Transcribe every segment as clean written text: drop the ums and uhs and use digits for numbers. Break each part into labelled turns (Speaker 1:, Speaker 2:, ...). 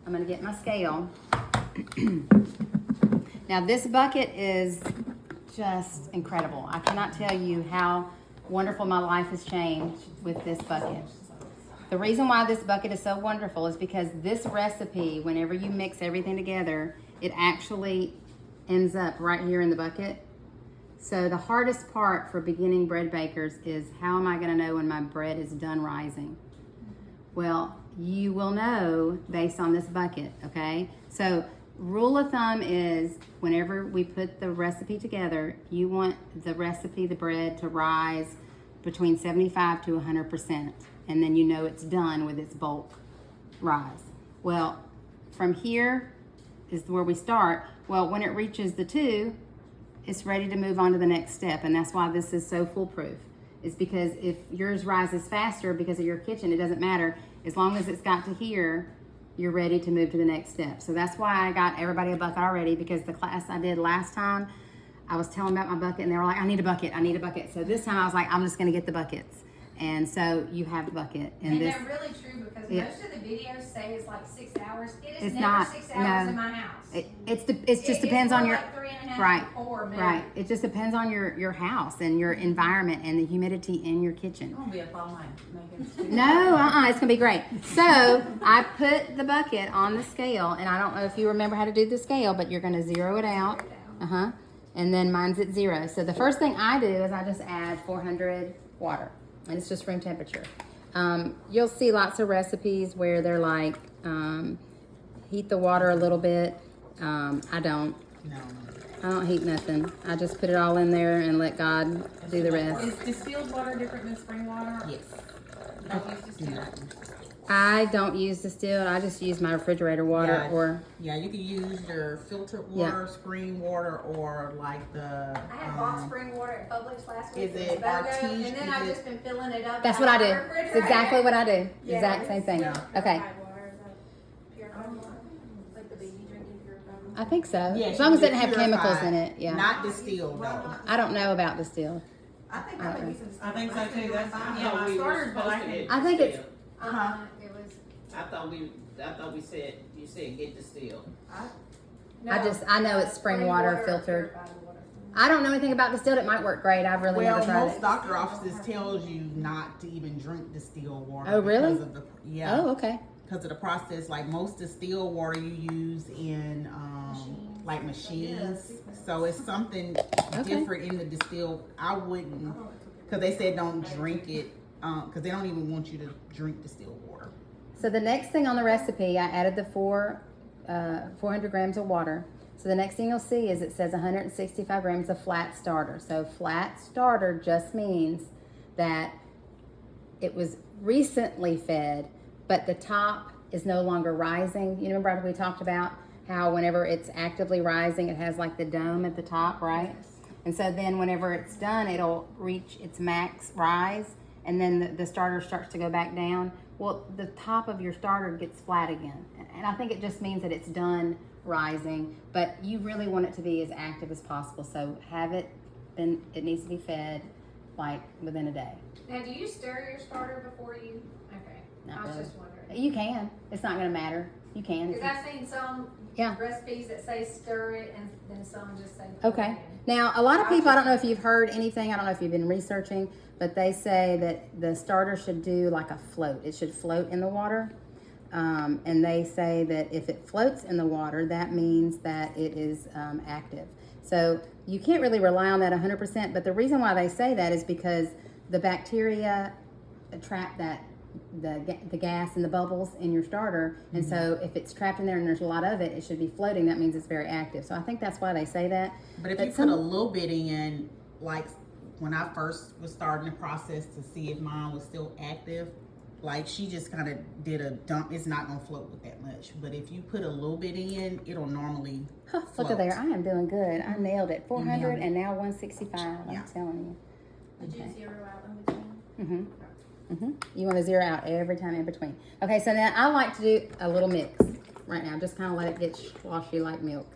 Speaker 1: I'm gonna get my scale. Now this bucket is just incredible. I cannot tell you how wonderful my life has changed with this bucket. The reason why this bucket is so wonderful is because this recipe, whenever you mix everything together, it actually ends up right here in the bucket. So the hardest part for beginning bread bakers is, how am I gonna know when my bread is done rising? Well, you will know based on this bucket, okay? So rule of thumb is, whenever we put the recipe together, you want the recipe, the bread, to rise between 75 to 100%. And then you know it's done with its bulk rise. Well, from here is where we start. Well, when it reaches the 2, it's ready to move on to the next step. And that's why this is so foolproof. It's because if yours rises faster because of your kitchen, it doesn't matter. As long as it's got to here, you're ready to move to the next step. So that's why I got everybody a bucket already, because the class I did last time, I was telling about my bucket and they were like, I need a bucket, I need a bucket. So this time I was like, I'm just gonna get the buckets. And so you have the bucket.
Speaker 2: And
Speaker 1: this,
Speaker 2: they're really true, because
Speaker 1: yeah.
Speaker 2: most of the videos say it's like 6 hours. It is
Speaker 1: It's
Speaker 2: never
Speaker 1: not,
Speaker 2: 6 hours
Speaker 1: no.
Speaker 2: in my house.
Speaker 1: It just depends on your,
Speaker 2: like 3.5
Speaker 1: right,
Speaker 2: to 4 maybe.
Speaker 1: right. It just depends on your house and your environment and the humidity in your kitchen.
Speaker 3: It's gonna be up all night making
Speaker 1: No, it's gonna be great. So I put the bucket on the scale, and I don't know if you remember how to do the scale, but you're gonna zero it out. And then mine's at 0. So the first thing I do is I just add 400 water, and it's just room temperature. You'll see lots of recipes where they're like, heat the water a little bit. I don't.
Speaker 3: No.
Speaker 1: I don't heat nothing. I just put it all in there and let God do the rest.
Speaker 4: Is distilled water different than spring water?
Speaker 3: Yes.
Speaker 4: Don't use distilled.
Speaker 1: I don't use distilled. I just use my refrigerator water,
Speaker 3: Yeah.
Speaker 1: or
Speaker 3: Yeah, you can use your filtered water, spring water, or like the.
Speaker 2: I had bought spring water at Publix last week.
Speaker 3: Is
Speaker 2: It was
Speaker 3: it
Speaker 2: BOGO,
Speaker 3: Artesian?
Speaker 2: and then
Speaker 3: Is
Speaker 2: I've
Speaker 3: it-
Speaker 2: just been filling it up.
Speaker 1: that's
Speaker 2: out
Speaker 1: what I
Speaker 2: of
Speaker 1: do.
Speaker 2: my
Speaker 1: It's
Speaker 2: refrigerator.
Speaker 1: exactly what I do.
Speaker 2: Yeah,
Speaker 1: Exact same thing. Okay.
Speaker 2: Like the baby drinking purified water.
Speaker 1: I think so.
Speaker 3: Yeah,
Speaker 1: As long as it
Speaker 3: you
Speaker 1: doesn't have
Speaker 3: purify
Speaker 1: chemicals in it. Yeah.
Speaker 3: Not distilled though.
Speaker 1: I don't know about distilled.
Speaker 5: I think that would be some.
Speaker 4: I think so too. That's
Speaker 5: Yeah,
Speaker 4: yeah.
Speaker 6: No,
Speaker 4: My
Speaker 6: we were
Speaker 4: starters, but I
Speaker 6: supposed to
Speaker 4: can.
Speaker 6: get
Speaker 1: I think it's.
Speaker 3: Uh-huh.
Speaker 2: It was.
Speaker 6: I thought we said, you said get distilled.
Speaker 1: I know it's spring water
Speaker 2: or
Speaker 1: filtered.
Speaker 2: purified water.
Speaker 1: I don't know anything about distilled. It might work great. I've really
Speaker 3: Well,
Speaker 1: never tried
Speaker 3: most
Speaker 1: it.
Speaker 3: doctor offices tells you not to even drink distilled water.
Speaker 1: Oh, really?
Speaker 3: Because of the, yeah.
Speaker 1: Oh, okay.
Speaker 3: Because of the process, like most distilled water you use in like machines. So it's something different in the distilled. I wouldn't, because they said don't drink it, because they don't even want you to drink distilled water.
Speaker 1: So the next thing on the recipe, I added the 400 grams of water. So the next thing you'll see is it says 165 grams of flat starter. So flat starter just means that it was recently fed, but the top is no longer rising. You remember we talked about how whenever it's actively rising, it has like the dome at the top, right? And so then whenever it's done, it'll reach its max rise, and then the starter starts to go back down. Well, the top of your starter gets flat again. And I think it just means that it's done rising, but you really want it to be as active as possible. So have it, then it needs to be fed like within a day.
Speaker 2: Now, do you stir your starter before you? Okay.
Speaker 1: Not
Speaker 2: I was
Speaker 1: really.
Speaker 2: just wondering.
Speaker 1: You can. It's not going to matter. You can.
Speaker 2: Because I've seen some
Speaker 1: Yeah.
Speaker 2: recipes that say stir it, and then some just say put
Speaker 1: Okay.
Speaker 2: it
Speaker 1: Now, a lot of people, I don't know if you've heard anything, I don't know if you've been researching, but they say that the starter should do like a float. It should float in the water. And they say that if it floats in the water, that means that it is active. So you can't really rely on that 100%, but the reason why they say that is because the bacteria trap the gas and the bubbles in your starter, and so if it's trapped in there and there's a lot of it, it should be floating. That means it's very active. So I think that's why they say that.
Speaker 3: But if you put a little bit in, like when I first was starting the process to see if mine was still active, like she just kind of did a dump. It's not gonna float with that much. But if you put a little bit in, it'll normally
Speaker 1: Look
Speaker 3: float.
Speaker 1: at there, I am doing good. I nailed it. 400
Speaker 3: nailed it.
Speaker 1: and now 165.
Speaker 3: Yeah.
Speaker 1: I'm telling you.
Speaker 2: Did you zero out in between?
Speaker 1: You want to zero out every time in between. Okay, so now I like to do a little mix right now. Just kind of let it get sloshy like milk.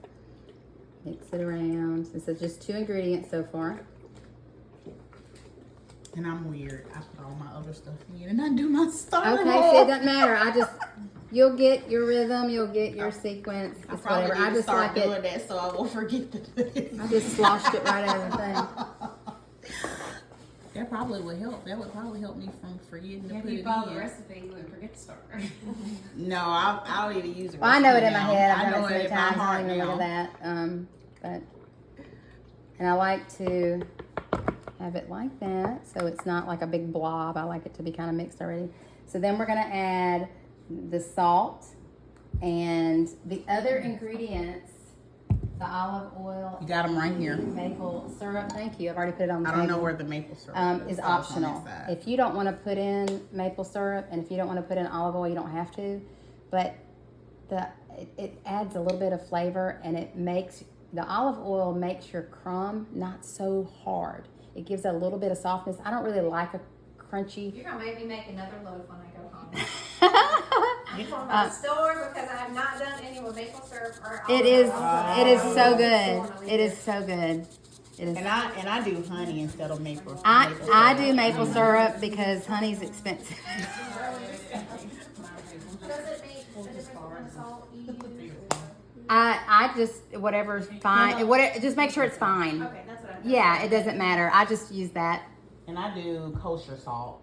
Speaker 1: Mix it around. This is just 2 ingredients so far.
Speaker 3: And I'm weird. I put all my other stuff in and I do my starter.
Speaker 1: Okay, see, it doesn't matter. You'll get your rhythm. You'll get your sequence.
Speaker 3: I
Speaker 1: It's
Speaker 3: probably
Speaker 1: whatever.
Speaker 3: need
Speaker 1: I
Speaker 3: to
Speaker 1: just
Speaker 3: start
Speaker 1: like
Speaker 3: doing
Speaker 1: it.
Speaker 3: that so I won't forget to do it.
Speaker 1: I just sloshed it right over the thing.
Speaker 3: That probably would help. That would probably help me from forgetting to
Speaker 4: If
Speaker 3: put
Speaker 4: you
Speaker 3: it
Speaker 4: follow the
Speaker 3: in.
Speaker 4: recipe, you wouldn't forget to start.
Speaker 3: No, I don't even use it.
Speaker 1: Well, I know it in my head.
Speaker 3: I
Speaker 1: I've
Speaker 3: know
Speaker 1: done it so many
Speaker 3: in my
Speaker 1: times. I
Speaker 3: heart
Speaker 1: don't even look
Speaker 3: now.
Speaker 1: at that. But and I like to have it like that, so it's not like a big blob. I like it to be kind of mixed already. So then we're gonna add the salt and the other ingredients. The olive oil.
Speaker 3: You got them right here.
Speaker 1: Maple syrup. Thank you. I've already put it on the
Speaker 3: I don't know
Speaker 1: table.
Speaker 3: where the maple syrup
Speaker 1: Is
Speaker 3: Oh, it's on
Speaker 1: optional.
Speaker 3: that side.
Speaker 1: If you don't want to put in maple syrup and if you don't want to put in olive oil, you don't have to. But it adds a little bit of flavor, and it makes the olive oil makes your crumb not so hard. It gives it a little bit of softness. I don't really like a crunchy.
Speaker 2: You're gonna make me make another loaf when I go home. From my store because I have not done any with maple syrup or
Speaker 1: It is.
Speaker 2: olive
Speaker 1: It is
Speaker 2: oil.
Speaker 1: so good. It is so good. It is.
Speaker 3: And I do honey instead of maple.
Speaker 1: I
Speaker 3: syrup.
Speaker 1: do maple syrup because honey's expensive.
Speaker 2: Does it make a difference when salt you use?
Speaker 1: I just whatever's fine. Whatever, just make sure it's fine.
Speaker 2: Okay, that's what I.
Speaker 1: Yeah, it doesn't matter. I just use that,
Speaker 3: And I do kosher salt.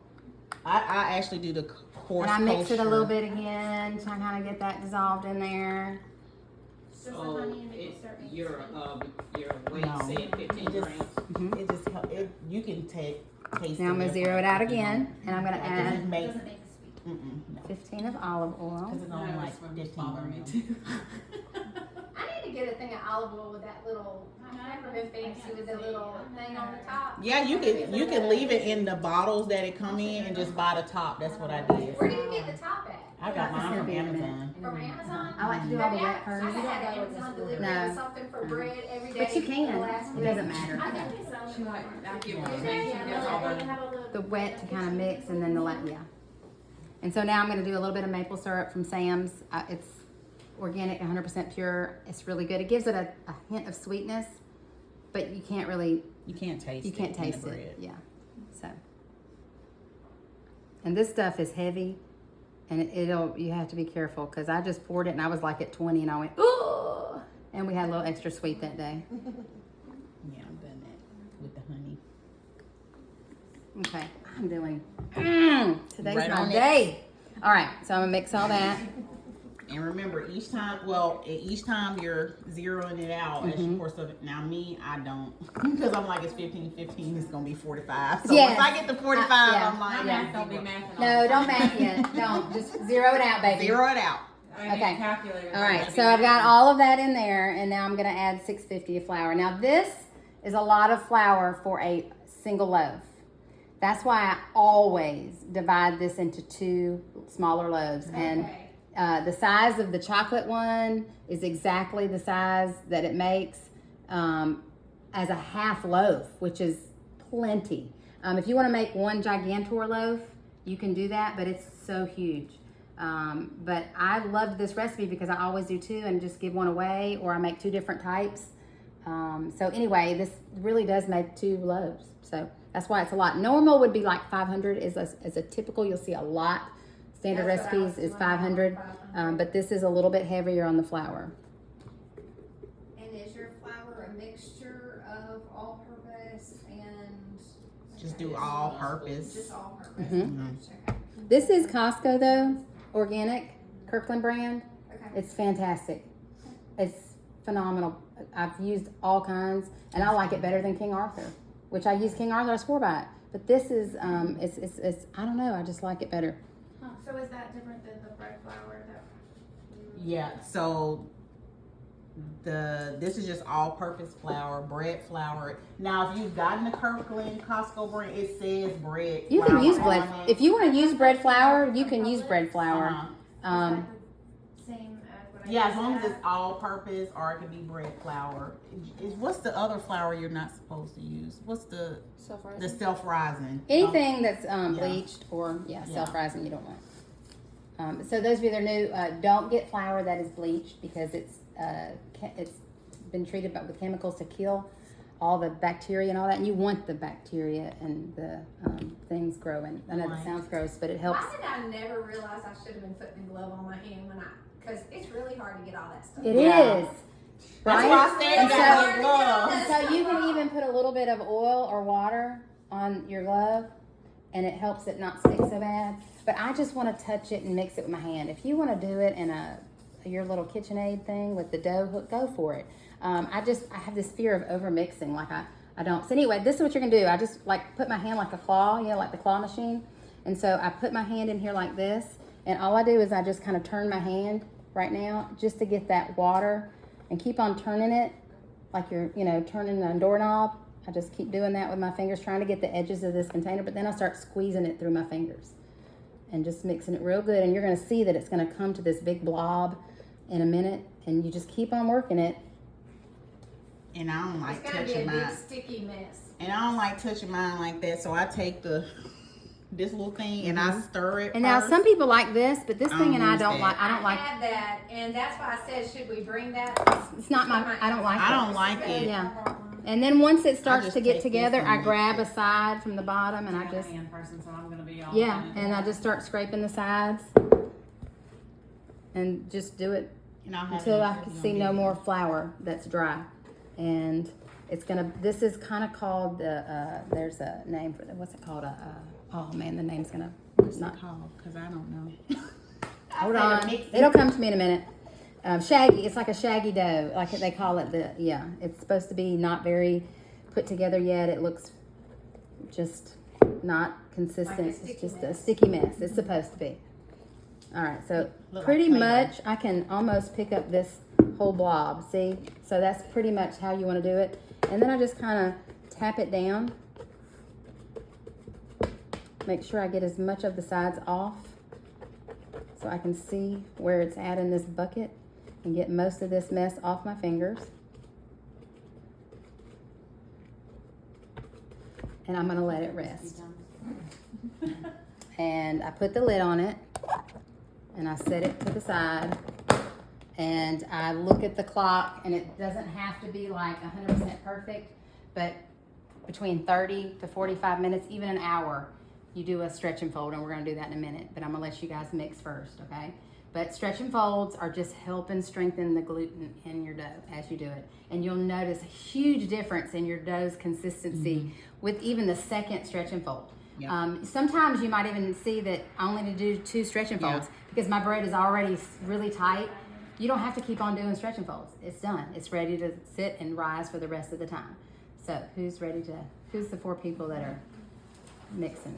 Speaker 3: I actually do the coarse
Speaker 1: and I mix it a
Speaker 3: kosher.
Speaker 1: little bit again to kind of get that dissolved in there.
Speaker 2: Just the
Speaker 6: So,
Speaker 2: honey and maple
Speaker 6: it,
Speaker 2: syrup.
Speaker 6: your weight
Speaker 3: No.
Speaker 6: said 15
Speaker 3: It just-
Speaker 6: grams.
Speaker 3: It just you can taste.
Speaker 1: Now I'm gonna zero it out again, and I'm gonna
Speaker 3: It
Speaker 1: add
Speaker 3: makes
Speaker 2: Doesn't make it sweet.
Speaker 1: 15 of olive oil.
Speaker 3: because it's only
Speaker 4: No,
Speaker 3: like
Speaker 4: that's what
Speaker 3: 15
Speaker 4: bothering me
Speaker 3: grams.
Speaker 4: too.
Speaker 2: I need to get a thing of olive oil with that little. I've never been fancy with the little thing on the top.
Speaker 3: Yeah, you can leave it in the bottles that it come in and just buy the top. That's what I did.
Speaker 2: Where do you get the top at?
Speaker 3: I got
Speaker 1: It's
Speaker 3: mine
Speaker 1: gonna
Speaker 3: from
Speaker 1: be in a minute.
Speaker 3: Amazon.
Speaker 2: From Amazon?
Speaker 1: I like to do all the wet
Speaker 2: I
Speaker 1: first.
Speaker 2: had an Amazon delivery
Speaker 1: No.
Speaker 2: with something for bread every day.
Speaker 1: But you
Speaker 2: for the
Speaker 1: can.
Speaker 2: last
Speaker 1: It doesn't matter.
Speaker 2: I think it's on.
Speaker 4: She like, I get what
Speaker 3: Yeah.
Speaker 4: you're saying. She does all the
Speaker 1: The wet to kind of mix, and then the yeah. And so now I'm gonna do a little bit of maple syrup from Sam's. It's organic, 100% pure. It's really good. It gives it a hint of sweetness, but you can't really
Speaker 3: You can't taste.
Speaker 1: you can't
Speaker 3: it in
Speaker 1: taste
Speaker 3: the
Speaker 1: it.
Speaker 3: bread.
Speaker 1: Yeah. So. And this stuff is heavy, and it'll you have to be careful because I just poured it and I was like at 20 and I went ooh, and we had a little extra sweet that day.
Speaker 3: Yeah, I've done that with the honey.
Speaker 1: Okay, I'm doing. Today's
Speaker 3: Right
Speaker 1: my
Speaker 3: on it.
Speaker 1: day. All right, so I'm gonna mix all that.
Speaker 3: And remember, each time you're zeroing it out as you course of it. Now me, I don't, because I'm like it's 15, it's gonna be 45. So
Speaker 1: Yes.
Speaker 3: once I get to 45,
Speaker 1: Yeah.
Speaker 3: I'm like,
Speaker 4: My math don't be mathing.
Speaker 1: No, don't math yet. Don't just zero it out, baby.
Speaker 3: zero it out.
Speaker 1: Okay.
Speaker 4: Calculator.
Speaker 1: All right, so I've got all of that in there, and now I'm gonna add 650 of flour. Now this is a lot of flour for a single loaf. That's why I always divide this into 2 smaller loaves. And the size of the chocolate one is exactly the size that it makes as a half loaf, which is plenty. If you want to make one gigantor loaf, you can do that, but it's so huge. But I loved this recipe because I always do 2 and just give one away, or I make 2 different types. So anyway, this really does make 2 loaves. So that's why it's a lot. Normal would be like 500 is a typical. You'll see a lot. Standard
Speaker 2: That's what I
Speaker 1: recipes
Speaker 2: was
Speaker 1: is
Speaker 2: doing,
Speaker 1: 500,
Speaker 2: 500.
Speaker 1: but this is a little bit heavier on the flour.
Speaker 5: And is your flour a mixture of all-purpose and?
Speaker 3: Just do all purpose.
Speaker 5: Just all-purpose?
Speaker 1: Mhm.
Speaker 5: Okay.
Speaker 1: This is Costco though, organic, Kirkland brand.
Speaker 5: Okay.
Speaker 1: It's fantastic. It's phenomenal. I've used all kinds, and I like it better than King Arthur, which I use King Arthur. I swore by it, but this is it's I don't know. I just like it better.
Speaker 5: So is that different than the bread flour that?
Speaker 3: Yeah. So this is just all-purpose flour, bread flour. Now, if you've gotten the Kirkland Costco brand, it says bread.
Speaker 1: You can
Speaker 3: flour
Speaker 1: use
Speaker 3: on
Speaker 1: bread
Speaker 3: it.
Speaker 1: if you want to use bread flour. You can use bread flour.
Speaker 3: Uh-huh.
Speaker 5: Same as what I
Speaker 3: Yeah, as
Speaker 5: just
Speaker 3: long as
Speaker 5: said?
Speaker 3: it's all-purpose, or it can be bread flour. What's the other flour you're not supposed to use? What's the self-rising?
Speaker 1: Anything that's bleached or
Speaker 3: Yeah.
Speaker 1: self-rising, you don't want. So those of you that are new, don't get flour that is bleached because it's been treated with chemicals to kill all the bacteria and all that, and you want the bacteria and the things growing. I know that
Speaker 3: Right.
Speaker 1: sounds gross, but it helps.
Speaker 2: Why did I never realize I should have been putting a glove on my hand because it's really hard to get all that stuff.
Speaker 1: It
Speaker 3: Yeah.
Speaker 1: is.
Speaker 3: That's
Speaker 1: Right?
Speaker 3: why I said
Speaker 1: And
Speaker 3: you
Speaker 1: so-
Speaker 3: gotta get gloves.
Speaker 1: So you can even put a little bit of oil or water on your glove, and it helps it not stick so bad. But I just want to touch it and mix it with my hand. If you want to do it in your little KitchenAid thing with the dough hook, go for it. I have this fear of over mixing, like I don't. So anyway, this is what you're gonna do. I just like put my hand like a claw, like the claw machine. And so I put my hand in here like this, and all I do is I just kind of turn my hand right now just to get that water, and keep on turning it like you're, turning a doorknob. I just keep doing that with my fingers, trying to get the edges of this container, but then I start squeezing it through my fingers and just mixing it real good. And you're gonna see that it's gonna come to this big blob in a minute, and you just keep on working it.
Speaker 3: And I don't like
Speaker 2: It's gonna be a
Speaker 3: touching
Speaker 2: big
Speaker 3: mine.
Speaker 2: sticky mess.
Speaker 3: And I don't like touching mine like that, so I take this little thing and I stir it.
Speaker 1: And now
Speaker 3: first.
Speaker 1: some people like this, but this
Speaker 3: I
Speaker 1: thing
Speaker 3: don't
Speaker 1: and I
Speaker 3: use
Speaker 1: don't
Speaker 3: that.
Speaker 1: like. I don't like.
Speaker 2: had that, and that's why I said, should we bring that?
Speaker 1: It's not my. I don't like
Speaker 3: I
Speaker 1: it.
Speaker 3: don't like it.
Speaker 1: Yeah. And then once it starts
Speaker 3: just
Speaker 1: to get
Speaker 3: take
Speaker 1: together,
Speaker 3: this and
Speaker 1: I
Speaker 3: mix
Speaker 1: grab
Speaker 3: it.
Speaker 1: a side from the bottom, and I
Speaker 4: I'm a
Speaker 1: just
Speaker 4: hand person, so I'm gonna be all.
Speaker 1: yeah,
Speaker 4: in it.
Speaker 1: and I just start scraping the sides, and just do it
Speaker 3: And I'll have
Speaker 1: until
Speaker 3: it
Speaker 1: I
Speaker 3: on
Speaker 1: can see no
Speaker 3: video.
Speaker 1: more flour that's dry. And it's gonna. This is kind of called the. There's a name for it. What's it called? Oh man, the name's gonna.
Speaker 3: What's
Speaker 1: not
Speaker 3: it called? Because I don't know.
Speaker 1: Hold on. It'll come to me in a minute. Shaggy. It's like a shaggy dough. Like they call it. It's supposed to be not very put together yet. It looks just not consistent.
Speaker 2: Like a
Speaker 1: It's
Speaker 2: sticky
Speaker 1: just a
Speaker 2: mess.
Speaker 1: sticky mess. It's supposed to be. All right. So
Speaker 3: Look
Speaker 1: pretty
Speaker 3: like Play-Doh.
Speaker 1: much I can almost pick up this whole blob. See? So that's pretty much how you want to do it. And then I just kind of tap it down. Make sure I get as much of the sides off so I can see where it's at in this bucket and get most of this mess off my fingers. And I'm gonna let it rest. And I put the lid on it and I set it to the side and I look at the clock, and it doesn't have to be like 100% perfect, but between 30 to 45 minutes, even an hour, you do a stretch and fold, and we're gonna do that in a minute, but I'm gonna let you guys mix first, okay? But stretch and folds are just helping strengthen the gluten in your dough as you do it. And you'll notice a huge difference in your dough's consistency with even the second stretch and fold.
Speaker 3: Yeah.
Speaker 1: Sometimes you might even see that I only need to do 2 stretch and folds because my bread is already really tight. You don't have to keep on doing stretch and folds. It's done. It's ready to sit and rise for the rest of the time. So who's the 4 people that are mixing?